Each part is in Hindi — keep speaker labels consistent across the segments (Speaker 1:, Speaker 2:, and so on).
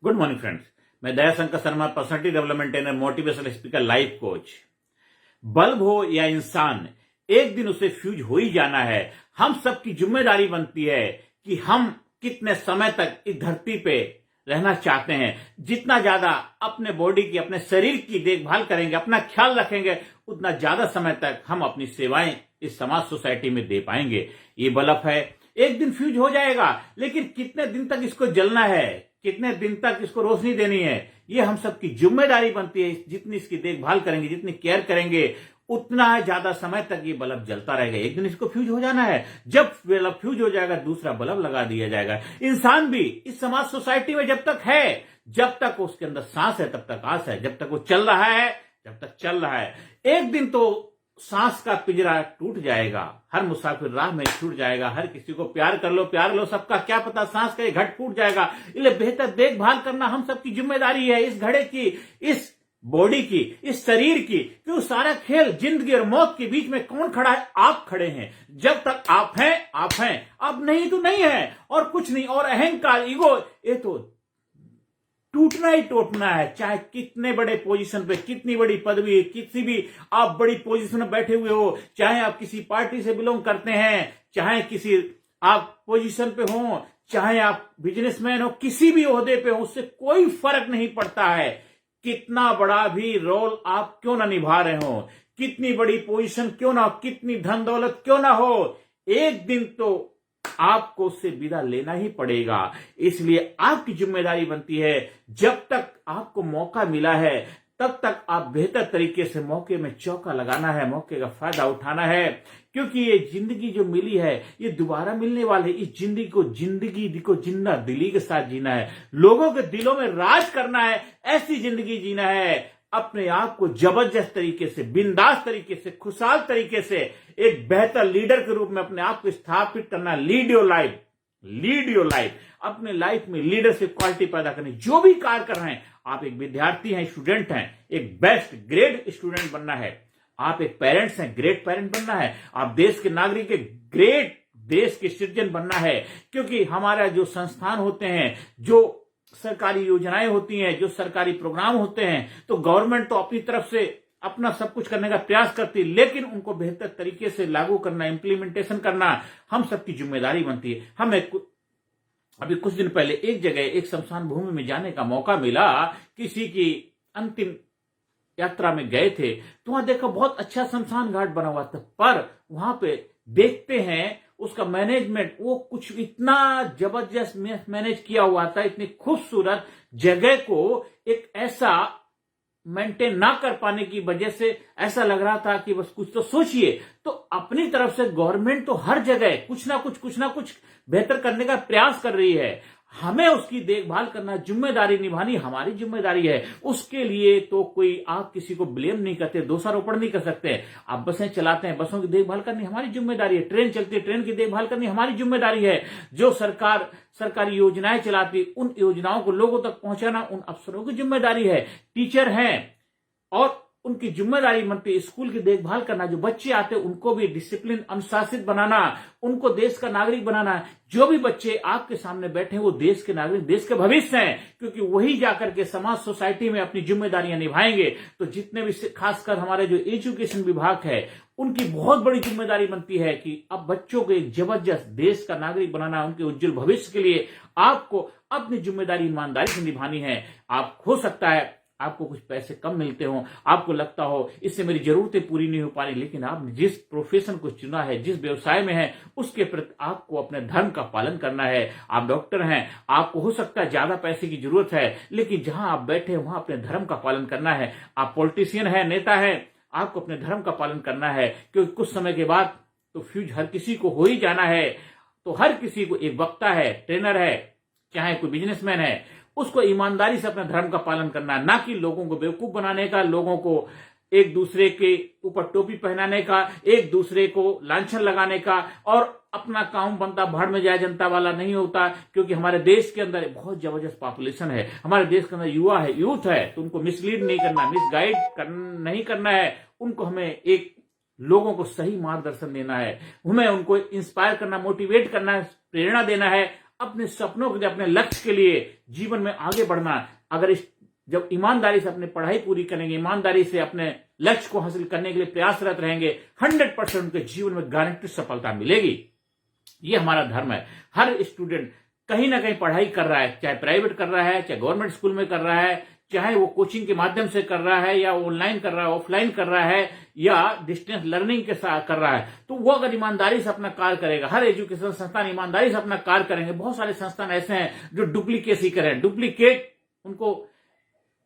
Speaker 1: Good morning friends. मैं Dayashankar Sharma, personality development trainer, motivational speaker, life coach. Bulb हो या इंसान, एक दिन उसे फ्यूज हो ही जाना है। हम सबकी जिम्मेदारी बनती है कि हम कितने समय तक इस धरती पे रहना चाहते हैं। जितना ज्यादा अपने बॉडी की, अपने शरीर की देखभाल करेंगे, अपना ख्याल रखेंगे, उतना ज्यादा समय तक हम अपनी सेवाएं इस समाज सोसाइटी में दे पाएंगे। ये बल्ब है, एक दिन फ्यूज हो जाएगा, लेकिन कितने दिन तक इसको जलना है, कितने दिन तक इसको रोशनी देनी है, ये हम सबकी जिम्मेदारी बनती है। जितनी इसकी देखभाल करेंगे, जितनी केयर करेंगे, उतना ज्यादा समय तक ये बल्ब जलता रहेगा। एक दिन इसको फ्यूज हो जाना है। जब बल्ब फ्यूज हो जाएगा, दूसरा बल्ब लगा दिया जाएगा। इंसान भी इस समाज सोसाइटी में जब तक है, जब तक उसके अंदर सांस है, तब तक आस है। जब तक वो चल रहा है, जब तक चल रहा है। एक दिन तो सांस का पिंजरा टूट जाएगा, हर मुसाफिर राह में छूट जाएगा। हर किसी को प्यार कर लो, सबका क्या पता सांस का घट फूट जाएगा। इसलिए बेहतर देखभाल करना हम सबकी जिम्मेदारी है। इस घड़े की, इस बॉडी की, इस शरीर की। क्यों सारा खेल जिंदगी और मौत के बीच में कौन खड़ा है? आप खड़े हैं। जब तक आप हैं, आप हैं। अब नहीं तो नहीं है, और कुछ नहीं। और अहंकार, ईगो, ये तो टूटना ही टूटना है। चाहे कितने बड़े पोजीशन पे, कितनी बड़ी पदवी, किसी भी आप बड़ी पोजीशन में बैठे हुए हो, चाहे आप किसी पार्टी से बिलोंग करते हैं, चाहे किसी आप पोजीशन पे हो, चाहे आप बिजनेसमैन हो, किसी भी ओहदे पे हो, उससे कोई फर्क नहीं पड़ता है। कितना बड़ा भी रोल आप क्यों ना निभा रहे हो, कितनी बड़ी पोजीशन क्यों ना हो, कितनी धन दौलत क्यों ना हो, एक दिन तो आपको उससे विदा लेना ही पड़ेगा। इसलिए आपकी जिम्मेदारी बनती है, जब तक आपको मौका मिला है, तब तक आप बेहतर तरीके से मौके में चौका लगाना है, मौके का फायदा उठाना है। क्योंकि ये जिंदगी जो मिली है, ये दोबारा मिलने वाली। इस जिंदगी को जिंदा दिली के साथ जीना है, लोगों के दिलों में राज करना है, ऐसी जिंदगी जीना है। अपने आप को जबरदस्त तरीके से, बिंदास तरीके से, खुशहाल तरीके से एक बेहतर लीडर के रूप में अपने आप को स्थापित करना। Lead your life, lead your life. अपने लाइफ में लीडरशिप क्वालिटी पैदा करनी। जो भी कार्य कर रहे हैं, आप एक विद्यार्थी हैं, स्टूडेंट हैं, एक बेस्ट ग्रेड स्टूडेंट बनना है। आप एक पेरेंट्स हैं, ग्रेट पेरेंट बनना है। आप देश के नागरिक, ग्रेट देश के सिटीजन बनना है। क्योंकि हमारा जो संस्थान होते हैं, जो सरकारी योजनाएं होती हैं, जो सरकारी प्रोग्राम होते हैं, तो गवर्नमेंट तो अपनी तरफ से अपना सब कुछ करने का प्रयास करती है, लेकिन उनको बेहतर तरीके से लागू करना, इंप्लीमेंटेशन करना हम सबकी जिम्मेदारी बनती है। हमें अभी कुछ दिन पहले एक जगह, एक शमशान भूमि में जाने का मौका मिला। किसी की अंतिम यात्रा में गए थे, तो वहां देखा बहुत अच्छा शमशान घाट बना हुआ था, पर वहां पे देखते हैं उसका मैनेजमेंट, वो कुछ इतना जबरदस्त मैनेज किया हुआ था, इतनी खूबसूरत जगह को एक ऐसा मेंटेन ना कर पाने की वजह से ऐसा लग रहा था कि बस कुछ तो सोचिए। तो अपनी तरफ से गवर्नमेंट तो हर जगह कुछ ना कुछ बेहतर करने का प्रयास कर रही है। हमें उसकी देखभाल करना, जिम्मेदारी निभानी हमारी जिम्मेदारी है। उसके लिए तो कोई, आप किसी को ब्लेम नहीं करते, दोषारोपण नहीं कर सकते। आप बसें चलाते हैं, बसों की देखभाल करनी हमारी जिम्मेदारी है। ट्रेन चलती है, ट्रेन की देखभाल करनी हमारी जिम्मेदारी है। जो सरकारी योजनाएं चलाती, उन योजनाओं को लोगों तक पहुंचाना उन अफसरों की जिम्मेदारी है। टीचर हैं और उनकी जिम्मेदारी बनती है स्कूल की देखभाल करना। जो बच्चे आते हैं उनको भी डिसिप्लिन, अनुशासित बनाना, उनको देश का नागरिक बनाना। जो भी बच्चे आपके सामने बैठे हैं, वो देश के नागरिक, देश के भविष्य हैं। क्योंकि वही जाकर के समाज सोसाइटी में अपनी जिम्मेदारियां निभाएंगे। तो जितने भी, खासकर हमारे जो एजुकेशन विभाग है, उनकी बहुत बड़ी जिम्मेदारी बनती है कि अब बच्चों को एक जबरदस्त देश का नागरिक बनाना, उनके उज्जवल भविष्य के लिए आपको अपनी जिम्मेदारी ईमानदारी से निभानी है। आप हो सकता है आपको कुछ पैसे कम मिलते हो, आपको लगता हो इससे मेरी जरूरतें पूरी नहीं हो पा रही, लेकिन आपने जिस प्रोफेशन को चुना है, जिस व्यवसाय में है, उसके प्रति आपको अपने धर्म का पालन करना है। आप डॉक्टर हैं, आपको हो सकता है ज्यादा पैसे की जरूरत है, लेकिन जहां आप बैठे हैं वहां अपने धर्म का पालन करना है। आप पॉलिटिशियन है, नेता है, आपको अपने धर्म का पालन करना है। क्योंकि कुछ समय के बाद तो फ्यूज हर किसी को हो ही जाना है। तो हर किसी को, एक वक्ता है, ट्रेनर है, चाहे कोई बिजनेसमैन है, उसको ईमानदारी से अपने धर्म का पालन करना है। ना कि लोगों को बेवकूफ बनाने का, लोगों को एक दूसरे के ऊपर टोपी पहनाने का, एक दूसरे को लांछन लगाने का, और अपना काम बनता भाड़ में जाए जनता वाला नहीं होता। क्योंकि हमारे देश के अंदर बहुत जबरदस्त पॉपुलेशन है, हमारे देश के अंदर युवा है, यूथ है। तो उनको मिसलीड नहीं करना, मिसगाइड नहीं करना है। उनको हमें एक लोगों को सही मार्गदर्शन देना है, हमें उनको इंस्पायर करना, मोटिवेट करना है, प्रेरणा देना है। अपने सपनों के लिए, अपने लक्ष्य के लिए जीवन में आगे बढ़ना। अगर जब ईमानदारी से अपनी पढ़ाई पूरी करेंगे, ईमानदारी से अपने लक्ष्य को हासिल करने के लिए प्रयासरत रहेंगे, 100% उनके जीवन में गारंटी सफलता मिलेगी। ये हमारा धर्म है। हर स्टूडेंट कहीं ना कहीं पढ़ाई कर रहा है, चाहे प्राइवेट कर रहा है, चाहे गवर्नमेंट स्कूल में कर रहा है, चाहे वो कोचिंग के माध्यम से कर रहा है, या ऑनलाइन कर रहा है, ऑफलाइन कर रहा है, या डिस्टेंस लर्निंग के साथ कर रहा है, तो वो अगर ईमानदारी से अपना कार्य करेगा, हर एजुकेशन संस्थान ईमानदारी से अपना कार्य करेंगे। बहुत सारे संस्थान ऐसे हैं जो डुप्लीकेसी करें, डुप्लीकेट उनको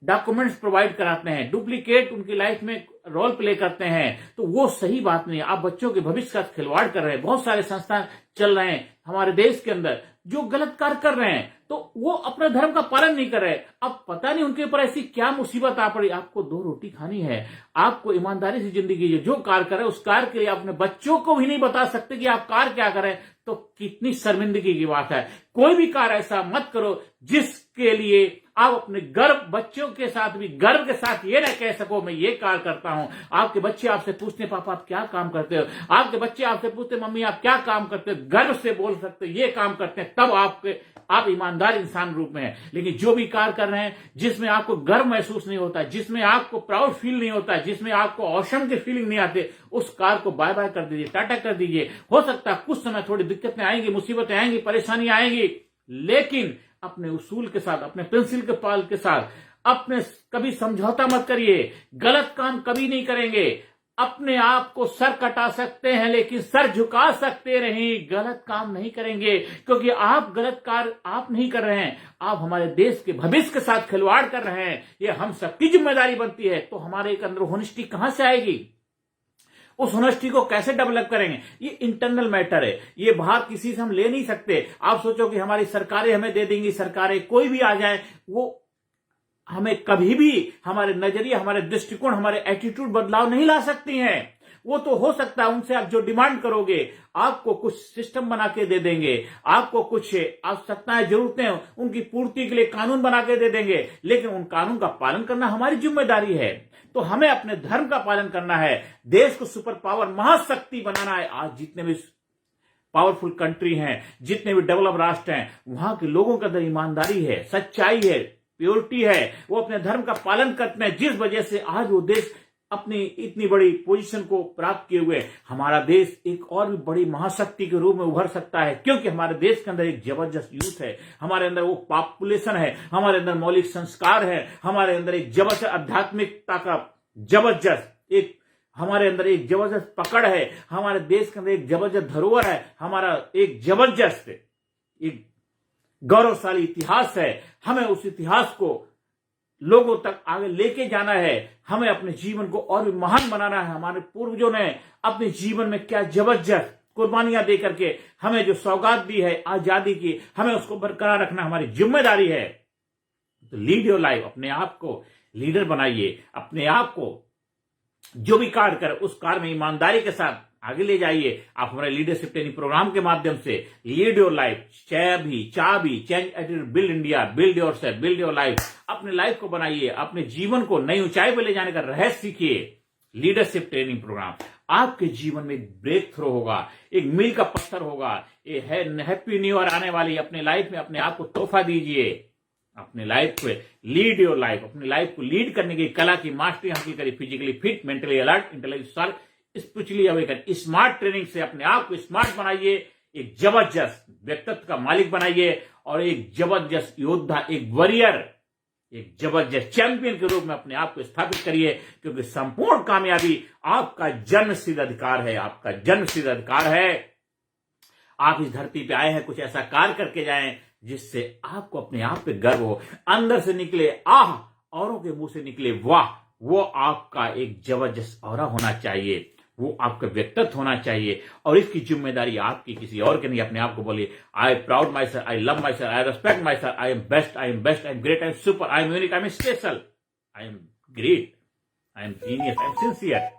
Speaker 1: डॉक्यूमेंट्स प्रोवाइड कराते हैं, डुप्लीकेट उनकी लाइफ में रोल प्ले करते हैं, तो वो सही बात नहीं है। आप बच्चों के भविष्य का खिलवाड़ कर रहे हैं। बहुत सारे संस्थान चल रहे हैं हमारे देश के अंदर जो गलत कार्य कर रहे हैं, तो वो अपने धर्म का पालन नहीं कर रहे। अब पता नहीं उनके ऊपर ऐसी क्या मुसीबत आ पड़ी। आपको 2 रोटी खानी है, आपको ईमानदारी से जिंदगी जो कार्य करे उस कार्य के लिए अपने बच्चों को भी नहीं बता सकते कि आप कार्य क्या करें, तो कितनी शर्मिंदगी की बात है। कोई भी कार्य ऐसा मत करो जिसके लिए आप अपने गर्व, बच्चों के साथ भी गर्व के साथ ये ना कह सको मैं ये कार्य करता हूं। आपके बच्चे आपसे पूछते पापा आप क्या काम करते हो, आपके बच्चे आपसे पूछते मम्मी आप क्या काम करते हो, गर्व से बोल सकते हो ये काम करते हैं, तब आप ईमानदार इंसान रूप में हैं। लेकिन जो भी कार्य कर रहे हैं जिसमें आपको गर्व महसूस नहीं होता, जिसमें आपको प्राउड फील नहीं होता, जिसमें आपको औसम की फीलिंग नहीं आते, उस कार्य को बाय बाय कर दीजिए, टाटा कर दीजिए। हो सकता है कुछ समय थोड़ी दिक्कतें आएंगी, मुसीबतें आएंगी, परेशानी आएंगी, लेकिन अपने उसूल के साथ, अपने पेंसिल के पाल के साथ अपने कभी समझौता मत करिए। गलत काम कभी नहीं करेंगे। अपने आप को सर कटा सकते हैं लेकिन सर झुका सकते नहीं, गलत काम नहीं करेंगे, क्योंकि आप गलत कार्य आप नहीं कर रहे हैं, आप हमारे देश के भविष्य के साथ खिलवाड़ कर रहे हैं। ये हम सबकी जिम्मेदारी बनती है। तो हमारे एक अंदर होनेस्टी कहां से आएगी, उस होनेस्टी को कैसे डेवलप करेंगे, ये इंटरनल मैटर है, ये बाहर किसी से हम ले नहीं सकते। आप सोचो कि हमारी सरकारें हमें दे देंगी, सरकारें कोई भी आ जाए, वो हमें कभी भी हमारे नजरिए, हमारे दृष्टिकोण, हमारे एटीट्यूड बदलाव नहीं ला सकती हैं। वो तो हो सकता है उनसे आप जो डिमांड करोगे, आपको कुछ सिस्टम बना के दे देंगे, आपको कुछ आवश्यकताएं, जरूरतें, उनकी पूर्ति के लिए कानून बना के दे देंगे, लेकिन उन कानून का पालन करना हमारी जिम्मेदारी है। तो हमें अपने धर्म का पालन करना है, देश को सुपर पावर, महाशक्ति बनाना है। आज जितने भी पावरफुल कंट्री हैं, जितने भी डेवलप राष्ट्र हैं, वहां के लोगों के अंदर ईमानदारी है, सच्चाई है, प्योरिटी है, वो अपने धर्म का पालन करते हैं, जिस वजह से आज वो देश अपनी इतनी बड़ी पोजीशन को प्राप्त किए हुए। हमारा देश एक और भी बड़ी महाशक्ति के रूप में उभर सकता है, क्योंकि हमारे देश के अंदर एक जबरदस्त यूथ है, हमारे अंदर वो पॉपुलेशन है, हमारे अंदर मौलिक संस्कार है, हमारे अंदर एक जबरदस्त आध्यात्मिकता का जबरदस्त एक, हमारे अंदर एक जबरदस्त पकड़ है, हमारे देश के अंदर एक जबरदस्त धरोहर है, हमारा एक जबरदस्त एक गौरवशाली इतिहास है। हमें उस इतिहास को लोगों तक आगे लेके जाना है, हमें अपने जीवन को और भी महान बनाना है। हमारे पूर्वजों ने अपने जीवन में क्या जबरदस्त कुर्बानियां दे करके हमें जो सौगात दी है आजादी की, हमें उसको बरकरार रखना हमारी जिम्मेदारी है। तो लीड योर लाइफ, अपने आप को लीडर बनाइए, अपने आप को जो भी कार्य करे उस कार्य में ईमानदारी के साथ आगे ले जाइए। आप हमारे लीडरशिप ट्रेनिंग प्रोग्राम के माध्यम से लीड योर लाइफ, चाबी change attitude, build India, build yourself, build your life, अपने लाइफ को बनाइए, अपने जीवन को नई ऊंचाई पर ले जाने का रहस्य सीखिए। लीडरशिप ट्रेनिंग प्रोग्राम आपके जीवन में एक ब्रेक थ्रो होगा, एक मील का पत्थर होगा। ये है हैप्पी न्यू ईयर आने वाली, अपने लाइफ में अपने आप को तोहफा दीजिए, अपने लाइफ को लीड योर लाइफ, अपने लाइफ को लीड करने की कला की मास्टरी हासिल करिए। Physically fit, mentally alert, intellectual, spiritually awaken. Smart training से अपने आप को स्मार्ट बनाइए, एक जबरदस्त व्यक्तित्व का मालिक बनाइए और एक जबरदस्त योद्धा, एक वॉरियर, एक जबरदस्त चैंपियन के रूप में अपने आप को स्थापित करिए, क्योंकि संपूर्ण कामयाबी आपका जन्मसिद्ध अधिकार है, आपका जन्मसिद्ध अधिकार है। आप इस धरती पे आए हैं, कुछ ऐसा कार्य करके जाएं जिससे आपको अपने आप पे गर्व हो, अंदर से निकले आह, औरों के मुंह से निकले वाह। वो आपका एक जबरदस्त ऑरा होना चाहिए, वो आपका व्यक्तित्व होना चाहिए, और इसकी जिम्मेदारी आपकी, किसी और की नहीं। अपने आप को बोलिए, I proud my self, I love my self, I respect my self, I am best, I am best, I am great, I am super, I am unique, I am special, I am great, I am genius, I am sincere.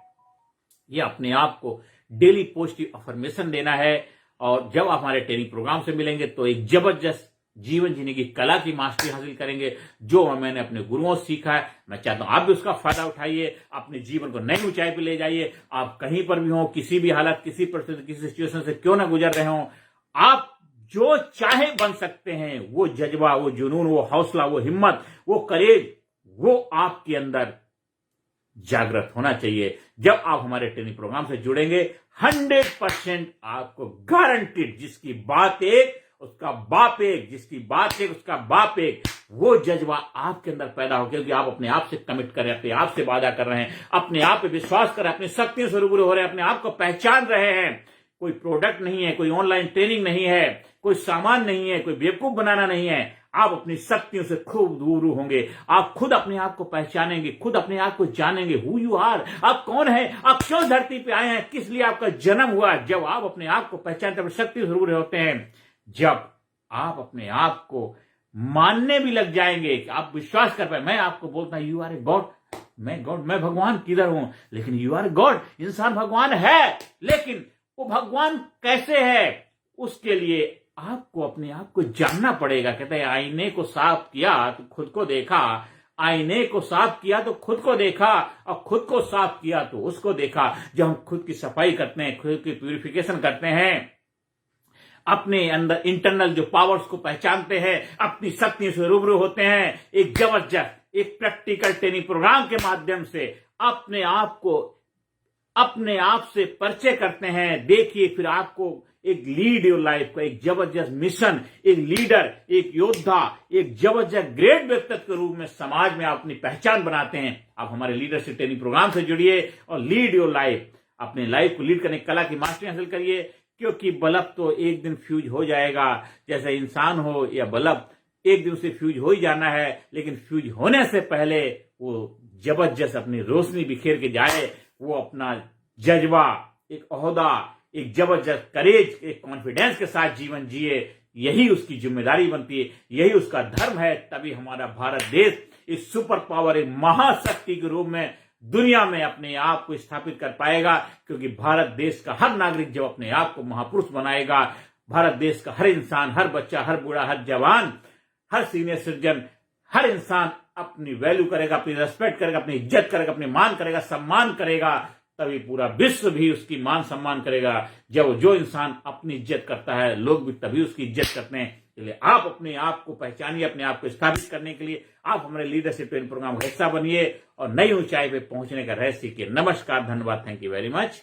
Speaker 1: ये अपने आप को डेली पॉजिटिव अफर्मेशन देना है। और जब आप हमारे ट्रेनिंग प्रोग्राम से मिलेंगे तो एक जबरदस्त जीवन जीने की कला की मास्टरी हासिल करेंगे, जो मैंने अपने गुरुओं से सीखा है। मैं चाहता हूं आप भी उसका फायदा उठाइए, अपने जीवन को नई ऊंचाई पर ले जाइए। आप कहीं पर भी हो, किसी भी हालत, किसी परिस्थिति, किसी सिचुएशन से क्यों ना गुजर रहे हो, आप जो चाहे बन सकते हैं। वो जज्बा, वो जुनून, वो हौसला, वो हिम्मत, वो करेज, वो आपके अंदर जागृत होना चाहिए। जब आप हमारे ट्रेनिंग प्रोग्राम से जुड़ेंगे 100% आपको गारंटीड, जिसकी बात एक उसका बाप एक, जिसकी बात एक उसका बाप एक, वो जज्बा आपके अंदर पैदा हो, क्योंकि आप अपने आप से कमिट कर रहे हैं, अपने आप से वादा कर रहे हैं, अपने आप पे विश्वास कर रहे हैं, अपनी शक्तियों से रूबरू हो रहे हैं, अपने आप को पहचान रहे हैं। कोई प्रोडक्ट नहीं है, कोई ऑनलाइन ट्रेनिंग नहीं है, कोई सामान नहीं है, कोई बेवकूफ बनाना नहीं है। आप अपनी शक्तियों से खूब रूबरू होंगे, आप खुद अपने आप को पहचानेंगे, खुद अपने आप को जानेंगे। हु यू आर, आप कौन है, आप क्यों धरती पे आए हैं, किस लिए आपका जन्म हुआ। जब आप अपने आप को पहचानते, अपनी शक्ति से रूबरू होते हैं, जब आप अपने आप को मानने भी लग जाएंगे, आप विश्वास कर पाए। मैं आपको बोलता हूं, यू आर ए गॉड, मैं गॉड, मैं भगवान किधर हूं, लेकिन यू आर गॉड, इंसान भगवान है, लेकिन वो भगवान कैसे है, उसके लिए आपको अपने आप को जानना पड़ेगा। कहते हैं आईने को साफ किया तो खुद को देखा, आईने को साफ किया तो खुद को देखा, और खुद को साफ किया तो उसको देखा। जब हम खुद की सफाई करते हैं, खुद की प्यूरिफिकेशन करते हैं, अपने अंदर इंटरनल जो पावर्स को पहचानते हैं, अपनी शक्ति से रूबरू होते हैं, एक जबरदस्त एक प्रैक्टिकल ट्रेनिंग प्रोग्राम के माध्यम से अपने आप को अपने आप से परिचय करते हैं। देखिए फिर आपको एक लीड योर लाइफ का एक जबरदस्त मिशन, एक लीडर, एक योद्धा, एक जबरदस्त ग्रेट व्यक्तित्व के रूप में समाज में आप अपनी पहचान बनाते हैं। आप हमारे लीडरशिप ट्रेनिंग प्रोग्राम से जुड़िए और लीड योर लाइफ, अपने लाइफ को लीड करने की कला की मास्टरी हासिल करिए, क्योंकि बल्ब तो एक दिन फ्यूज हो जाएगा। जैसे इंसान हो या बल्ब, एक दिन उसे फ्यूज हो ही जाना है, लेकिन फ्यूज होने से पहले वो जबरदस्त अपनी रोशनी बिखेर के जाए, वो अपना जज्बा, एक ओहदा, एक जबरदस्त करेज, एक कॉन्फिडेंस के साथ जीवन जिए। यही उसकी जिम्मेदारी बनती है, यही उसका धर्म है। तभी हमारा भारत देश इस सुपर पावर, एक महाशक्ति के रूप में दुनिया में अपने आप को स्थापित कर पाएगा। क्योंकि भारत देश का हर नागरिक जब अपने आप को महापुरुष बनाएगा, भारत देश का हर इंसान, हर बच्चा, हर बूढ़ा, हर जवान, हर सीनियर सिटीजन, हर इंसान अपनी वैल्यू करेगा, अपनी रेस्पेक्ट करेगा, अपनी इज्जत करेगा, अपनी मान करेगा, सम्मान करेगा, तभी पूरा विश्व भी उसकी मान सम्मान करेगा। जब जो इंसान अपनी इज्जत करता है, लोग भी तभी उसकी इज्जत करते हैं। इसलिए आप अपने आप को पहचानिए, अपने आप को स्थापित करने के लिए आप हमारे लीडरशिप ट्रेनिंग प्रोग्राम का हिस्सा बनिए और नई ऊंचाई पे पहुंचने का रहस्य सीखिए। नमस्कार, धन्यवाद, थैंक यू वेरी मच।